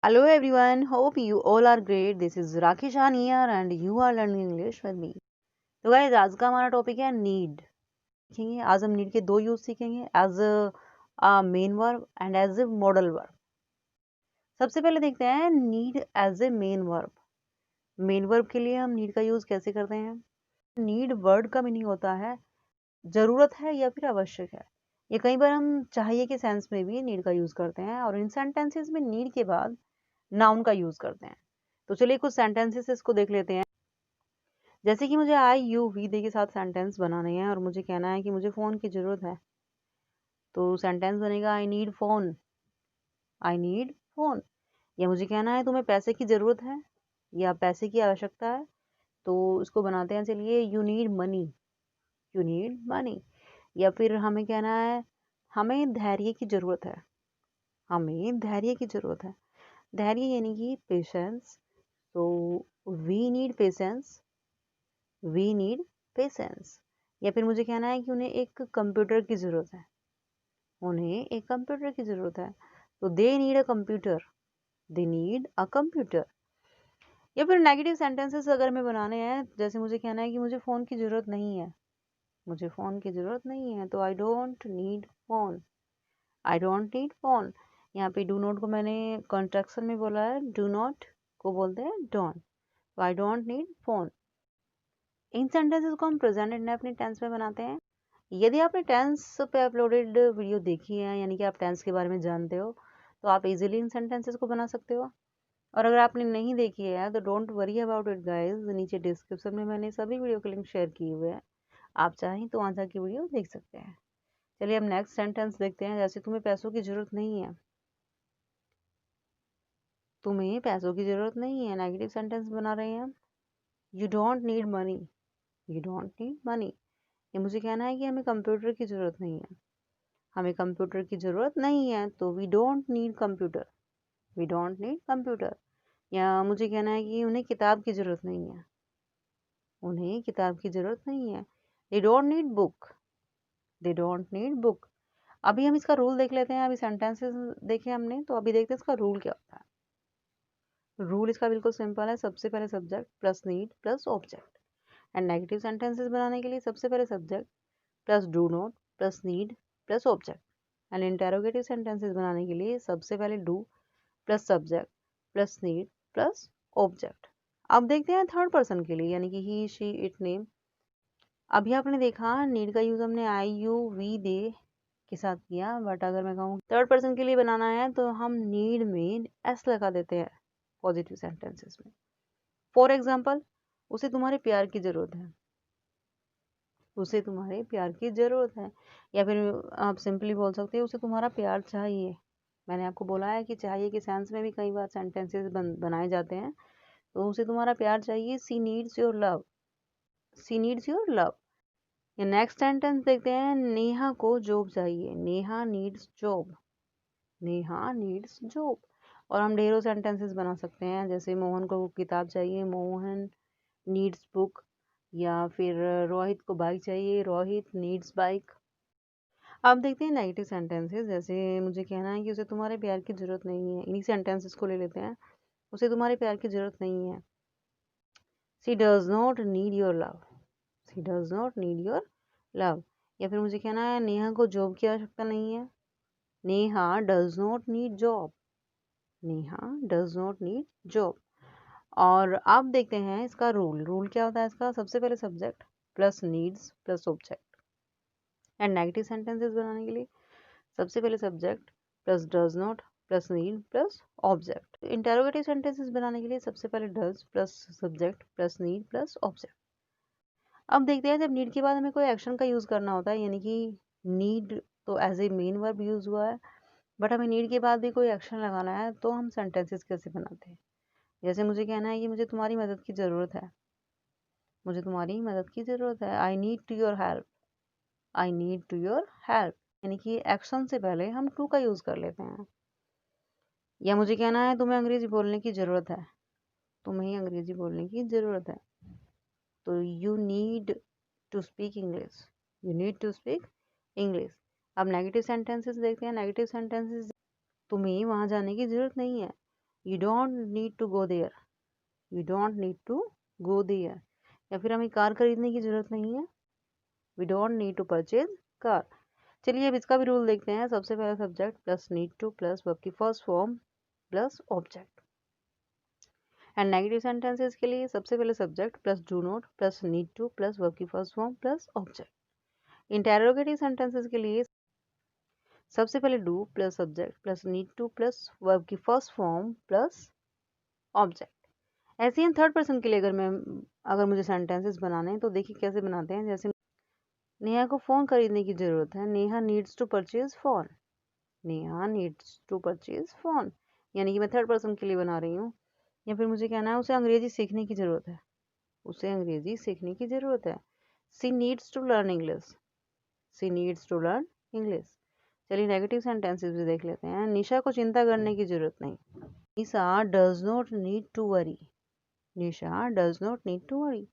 Hello everyone, hope you all are great. This is Rakhi Shan here and you are learning English with me. तो guys आज का हमारा topic है need. सीखेंगे आज हम नीड के दो यूज सीखेंगे, as a main verb and as a modal verb. सबसे पहले देखते हैं need as a main verb. Main verb के लिए हम नीड का यूज कैसे करते हैं। नीड वर्ड का मीनिंग होता है जरूरत है या फिर आवश्यक है। ये कई बार हम चाहिए के सेंस में भी नीड का यूज करते हैं और इन सेंटेंसेस में नीड के बाद नाउन का यूज करते हैं। तो चलिए कुछ सेंटेंसेस इसको देख लेते हैं। जैसे कि मुझे आई यू वी दे के साथ सेंटेंस बनाने हैं और मुझे कहना है कि मुझे फ़ोन की ज़रूरत है। तो सेंटेंस बनेगा I need phone, I need phone. या मुझे कहना है तुम्हें पैसे की ज़रूरत है या पैसे की आवश्यकता है। तो इसको बनाते हैं, चलिए you need money, you need money. या फिर हमें कहना है हमें धैर्य की ज़रूरत है, हमें धैर्य की ज़रूरत है। धैर्य यानी कि पेशेंस। तो we need patience, we need patience. या फिर मुझे कहना है कि उन्हें एक कंप्यूटर की ज़रूरत है, उन्हें एक कंप्यूटर की ज़रूरत है। तो they need a computer, they need a computer. या फिर नेगेटिव सेंटेंसेस अगर हमें बनाने हैं, जैसे मुझे कहना है कि मुझे फ़ोन की ज़रूरत नहीं है, मुझे फ़ोन की ज़रूरत नहीं है। तो I don't need phone, I don't need phone. यहाँ पे डू नॉट को मैंने कॉन्ट्रैक्शन में बोला है, डू नॉट को बोलते हैं डोंट। तो I don't need phone. In sentences को हम प्रेजेंट इंडेफिनिट टेंस में बनाते हैं। यदि आपने टेंस पे अपलोडेड वीडियो देखी है, यानी कि आप टेंस के बारे में जानते हो, तो आप इजीली इन सेंटेंसेस को बना सकते हो। और अगर आपने नहीं देखी है तो don't worry about it guys, नीचे डिस्क्रिप्शन में मैंने सभी वीडियो के लिंक शेयर किए हुए हैं, आप चाहें तो वहाँ जाके वीडियो देख सकते हैं। चलिए हम नेक्स्ट सेंटेंस देखते हैं। जैसे तुम्हें पैसों की ज़रूरत नहीं है, तुम्हें पैसों की ज़रूरत नहीं है। नेगेटिव सेंटेंस बना रहे हैं हम, you don't need money, you don't need money. ये मुझे कहना है कि हमें कंप्यूटर की ज़रूरत नहीं है, हमें कंप्यूटर की ज़रूरत नहीं है। तो we don't need computer, we don't need computer. या मुझे कहना है कि उन्हें किताब की ज़रूरत नहीं है, उन्हें किताब की ज़रूरत नहीं है। They don't need book, they don't need book. अभी हम इसका रूल देख लेते हैं। अभी सेंटेंसेस देखे हमने, तो अभी देखते हैं इसका रूल क्या होता है। रूल इसका बिल्कुल सिंपल है, सबसे पहले subject plus need plus object. And negative sentences बनाने के लिए सबसे पहले subject plus do not plus need plus object. And interrogative sentences बनाने के लिए सबसे पहले do plus subject plus need plus object. अब देखते हैं थर्ड पर्सन के लिए, यानी कि ही शी इट नेम। अभी आपने देखा नीड का यूज हमने आई यू वी दे के साथ किया, बट अगर मैं कहूँ थर्ड पर्सन के लिए बनाना है तो हम नीड में एस लगा देते हैं पॉजिटिव सेंटेंसेस में। फॉर एग्जाम्पल, उसे तुम्हारे प्यार की जरूरत है, उसे तुम्हारे प्यार की ज़रूरत है। या फिर आप सिंपली बोल सकते हो उसे तुम्हारा प्यार चाहिए। मैंने आपको बोला है कि चाहिए के सेंस में भी कई बार सेंटेंसेस बनाए जाते हैं। तो उसे तुम्हारा प्यार चाहिए, she needs your love, she needs your love. ये नेक्स्ट सेंटेंस देखते हैं, नेहा को जॉब चाहिए, Neha needs job, Neha needs job. और हम ढेरों सेंटेंसेस बना सकते हैं, जैसे मोहन को किताब चाहिए, मोहन नीड्स बुक। या फिर रोहित को बाइक चाहिए, रोहित नीड्स बाइक। अब देखते हैं नेगेटिव सेंटेंसेस। जैसे मुझे कहना है कि उसे तुम्हारे प्यार की ज़रूरत नहीं है, इन्हीं सेंटेंसेस को ले लेते हैं। उसे तुम्हारे प्यार की ज़रूरत नहीं है, she does not need your love, she does not need your love. या फिर मुझे कहना है नेहा को जॉब की आवश्यकता नहीं है, Neha does not need job, Neha does not need job. और अब देखते हैं इसका रूल। रूल क्या होता है इसका, सबसे पहले subject plus needs plus object. And negative sentences बनाने के लिए सबसे पहले subject plus does not plus need plus object. Interrogative sentences बनाने के लिए सबसे पहले does plus subject plus need plus object. अब देखते हैं जब नीड के बाद हमें कोई एक्शन का यूज़ करना होता है, यानी कि नीड तो as a main verb use हुआ है, बट हमें नीड के बाद भी कोई एक्शन लगाना है, तो हम सेंटेंसेस कैसे बनाते हैं। जैसे मुझे कहना है कि मुझे तुम्हारी मदद की ज़रूरत है, मुझे तुम्हारी मदद की ज़रूरत है, I need to your help, I need to your help. यानी कि एक्शन से पहले हम टू का यूज़ कर लेते हैं। या मुझे कहना है तुम्हें अंग्रेजी बोलने की ज़रूरत है, तुम्हें अंग्रेजी बोलने की ज़रूरत है। तो you need to speak English, you need to speak English. अब नेगेटिव सेंटेंसेस देखते हैं। नेगेटिव सेंटेंसेस, तुम्हें वहाँ जाने की ज़रूरत नहीं है, you don't need to go there, you don't need to go there. या फिर हमें कार खरीदने की ज़रूरत नहीं है, we don't need to purchase car. चलिए अब इसका भी रूल देखते हैं। सबसे पहले subject plus need to plus verb की first form plus object. And negative sentences के लिए सबसे पहले subject plus do not plus need to plus verb की first form plus object. Interrogative sentences के लिए सबसे पहले do plus subject plus need to plus verb की फर्स्ट फॉर्म प्लस ऑब्जेक्ट। ऐसे ही हम थर्ड पर्सन के लिए अगर मुझे सेंटेंसेस बनाने हैं तो देखिए कैसे बनाते हैं। जैसे नेहा को फ़ोन खरीदने की ज़रूरत है, Neha needs to purchase phone, Neha needs to purchase phone, यानी कि मैं थर्ड पर्सन के लिए बना रही हूँ। या फिर मुझे कहना है उसे अंग्रेजी सीखने की ज़रूरत है, उसे अंग्रेजी सीखने की ज़रूरत है। She needs to learn English, she needs to learn English. चलिए नेगेटिव सेंटेंसेस भी देख लेते हैं। निशा को चिंता करने की ज़रूरत नहीं, Nisha does not need to worry, Nisha does not need to worry.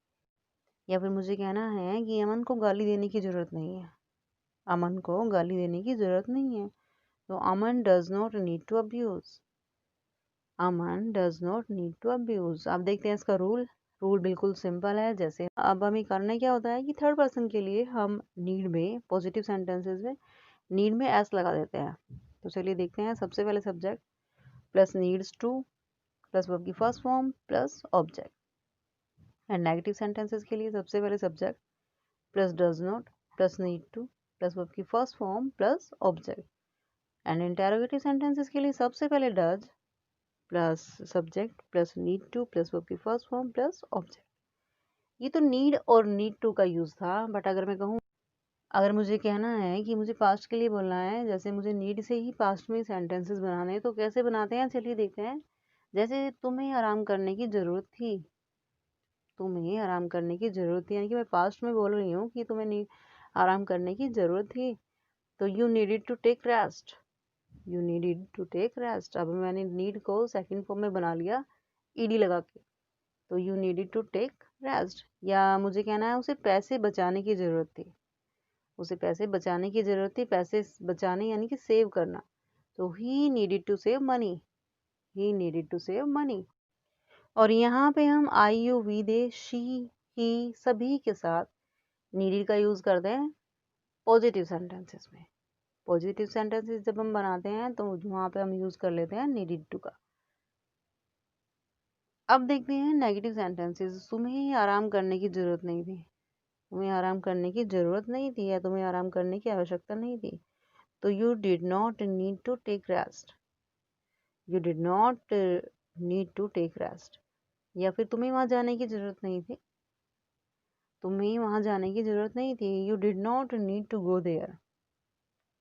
या फिर मुझे कहना है कि अमन को गाली देने की ज़रूरत नहीं है, अमन को गाली देने की ज़रूरत नहीं है, तो Aman does not need to abuse, Aman does not need to abuse. अब देखते हैं इसका रूल बिल्कुल सिंपल है। जैसे अब हमें करना क्या होता है कि थर्ड पर्सन के लिए हम नीड में, पॉजिटिव सेंटेंसेस में नीड में एस लगा देते हैं। तो चलिए देखते हैं। सबसे पहले subject plus needs to plus verb की first form plus object. And negative sentences के लिए सबसे पहले subject plus does not plus need to plus verb की first form plus object. And interrogative sentences के लिए सबसे पहले does plus subject plus need to plus verb की फर्स्ट फॉर्म प्लस ऑब्जेक्ट। ये तो नीड और नीड टू का यूज़ था। बट अगर मैं कहूँ, अगर मुझे कहना है कि मुझे पास्ट के लिए बोलना है, जैसे मुझे नीड से ही पास्ट में सेंटेंसेस बनाने हैं, तो कैसे बनाते हैं चलिए देखते हैं। जैसे तुम्हें आराम करने की ज़रूरत थी, तुम्हें आराम करने की ज़रूरत थी, यानी कि मैं पास्ट में बोल रही हूँ कि तुम्हें आराम करने की ज़रूरत थी। तो you needed to take rest, you needed to take rest. अब मैंने नीड को सेकंड फॉर्म में बना लिया ईडी लगा के, तो you needed to take rest. या मुझे कहना है उसे पैसे बचाने की ज़रूरत थी, उसे पैसे बचाने की ज़रूरत थी, पैसे बचाने यानी कि सेव करना, तो he needed to save money, he needed to save money. और यहाँ पे हम I you we they she he सभी के साथ नीडेड का यूज़ करते हैं पॉजिटिव सेंटेंसेस में। पॉजिटिव सेंटेंसेस जब हम बनाते हैं तो वहाँ पे हम यूज़ कर लेते हैं नीडेड टू का। अब देखते हैं नेगेटिव सेंटेंसेस। तुम्हें आराम करने की ज़रूरत नहीं थी, तुम्हें आराम करने की ज़रूरत नहीं थी, या तुम्हें आराम करने की आवश्यकता नहीं थी, तो you did not need to take rest, you did not need to take rest. या फिर तुम्हें वहाँ जाने की ज़रूरत नहीं थी, तुम्हें वहाँ जाने की ज़रूरत नहीं थी, you did not need to go there,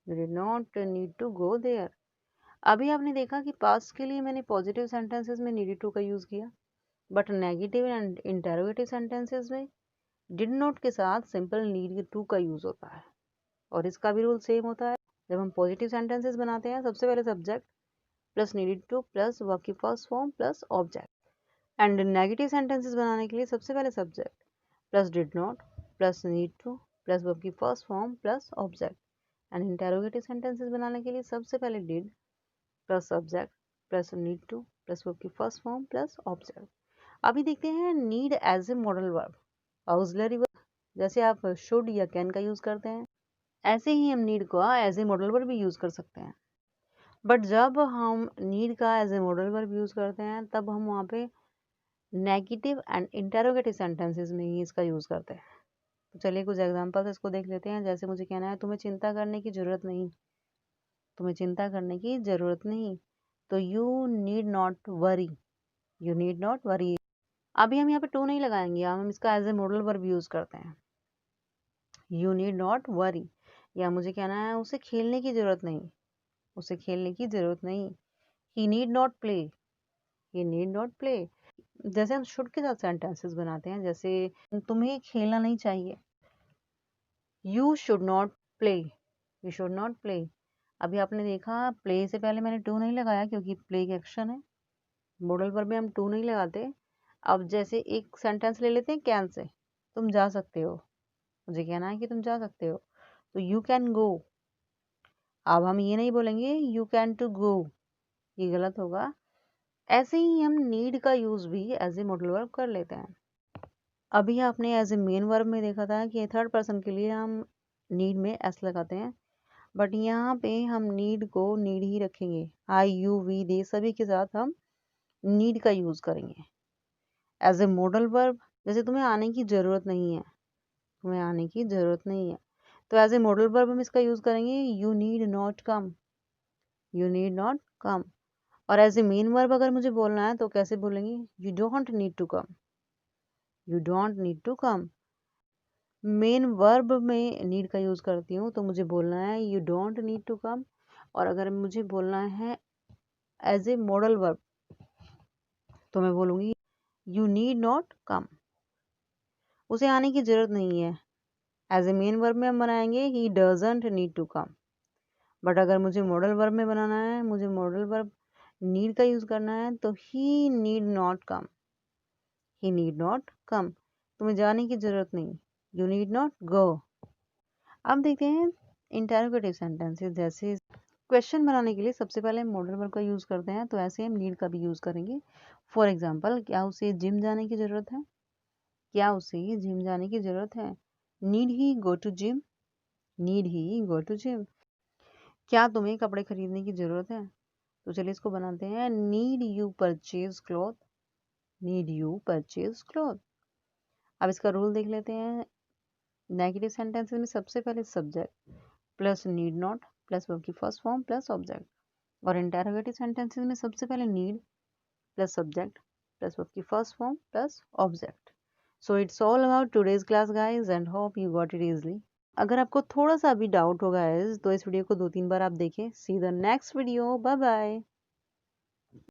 you did not need to go there. अभी आपने देखा कि पास्ट के लिए मैंने पॉजिटिव सेंटेंसेस में नीडेड टू का यूज़ किया, but negative and interrogative sentences में डिड नॉट के साथ सिंपल नीड टू का यूज़ होता है। और इसका भी रूल सेम होता है। जब हम पॉजिटिव सेंटेंसेस बनाते हैं, सबसे पहले subject plus needed to plus verb की first form plus object. And negative sentences बनाने के लिए सबसे पहले subject plus did not plus need to plus verb की first form plus object. And interrogative sentences बनाने के लिए सबसे पहले did plus subject plus need to plus verb की फर्स्ट फॉर्म प्लस ऑब्जेक्ट। अभी देखते हैं need as a modal verb, auxiliary verb. जैसे आप शुड या कैन का यूज़ करते हैं, ऐसे ही हम नीड को एज ए मॉडल वर्ब भी यूज़ कर सकते हैं। बट जब हम नीड का as a modal verb use करते हैं, तब हम वहाँ पे नेगेटिव एंड इंटेरोगेटिव सेंटेंसेस में ही इसका यूज़ करते हैं। तो चलिए कुछ एग्जांपल्स इसको देख लेते हैं। जैसे मुझे कहना है तुम्हें चिंता करने की ज़रूरत नहीं, तुम्हें चिंता करने की ज़रूरत नहीं, तो you need not worry, you need not worry. अभी हम यहाँ पे टू नहीं लगाएंगे, हम इसका as a modal verb use करते हैं, यू नीड नॉट वरी। या मुझे कहना है उसे खेलने की ज़रूरत नहीं, उसे खेलने की ज़रूरत नहीं, he need not play, he need not play. जैसे हम शुड के साथ सेंटेंसेस बनाते हैं, जैसे तुम्हें खेलना नहीं चाहिए, you should not play, you should not play. अभी आपने देखा प्ले से पहले मैंने टू नहीं लगाया क्योंकि प्ले एक एक्शन है, मॉडल वर्ब में हम टू नहीं लगाते। अब जैसे एक सेंटेंस ले लेते हैं कैन से, तुम जा सकते हो, मुझे कहना है कि तुम जा सकते हो, तो यू कैन गो। अब हम ये नहीं बोलेंगे यू कैन टू गो, ये गलत होगा। ऐसे ही हम नीड का यूज भी एज ए मॉडल वर्ब कर लेते हैं। अभी आपने एज ए मेन वर्ब में देखा था कि थर्ड पर्सन के लिए हम नीड में एस लगाते हैं, बट यहाँ पे हम नीड को नीड ही रखेंगे। आई, यू, वी, दे सभी के साथ हम नीड का यूज करेंगे एज ए मॉडल वर्ब। जैसे तुम्हें आने की जरूरत नहीं है, तुम्हें आने की जरूरत नहीं है, तो एज ए मॉडल वर्ब हम इसका यूज करेंगे you need not come, you need not कम। और एज ए मेन वर्ब अगर मुझे बोलना है तो कैसे बोलेंगे, you don't need to come, you don't need to come. Main verb में नीड का यूज करती हूँ तो मुझे बोलना है you don't need to come. और अगर मुझे बोलना है एज ए मॉडल वर्ब तो मैं बोलूँगी यू नीड नॉट कम, उसे आने की जरूरत नहीं है। एज ए मेन वर्ब में हम बनाएंगे he doesn't need to come, but अगर मुझे मॉडल वर्ब में बनाना है, मुझे मॉडल वर्ब नीड का यूज करना है तो he need not come, he need not come, तुम्हें जाने की जरूरत नहीं, यू नीड नॉट गो। अब देखते हैं इंटरोगेटिव सेंटेंसेस। जैसे क्वेश्चन बनाने के लिए सबसे पहले हम मॉडल वर्ब का यूज करते हैं, तो ऐसे हम नीड का भी यूज करेंगे। फॉर एग्जाम्पल, क्या उसे जिम जाने की जरूरत है, क्या उसे जिम जाने की जरूरत है, need he go to gym, need he go to gym. क्या तुम्हें कपड़े खरीदने की जरूरत है, तो चलिए इसको बनाते हैं need you purchase cloth, need you purchase cloth. अब इसका रूल देख लेते हैं। नेगेटिव सेंटेंसेस में सबसे पहले subject plus need not plus verb की फर्स्ट फॉर्म प्लस ऑब्जेक्ट, और इंटरोगेटिव सेंटेंसेस में सबसे पहले need plus subject plus verb की first form plus object. So it's all about today's class guys and hope you got it easily. अगर आपको थोड़ा सा भी डाउट होगा गाइस तो इस वीडियो को 2-3 बार आप देखें। See the next video, bye bye.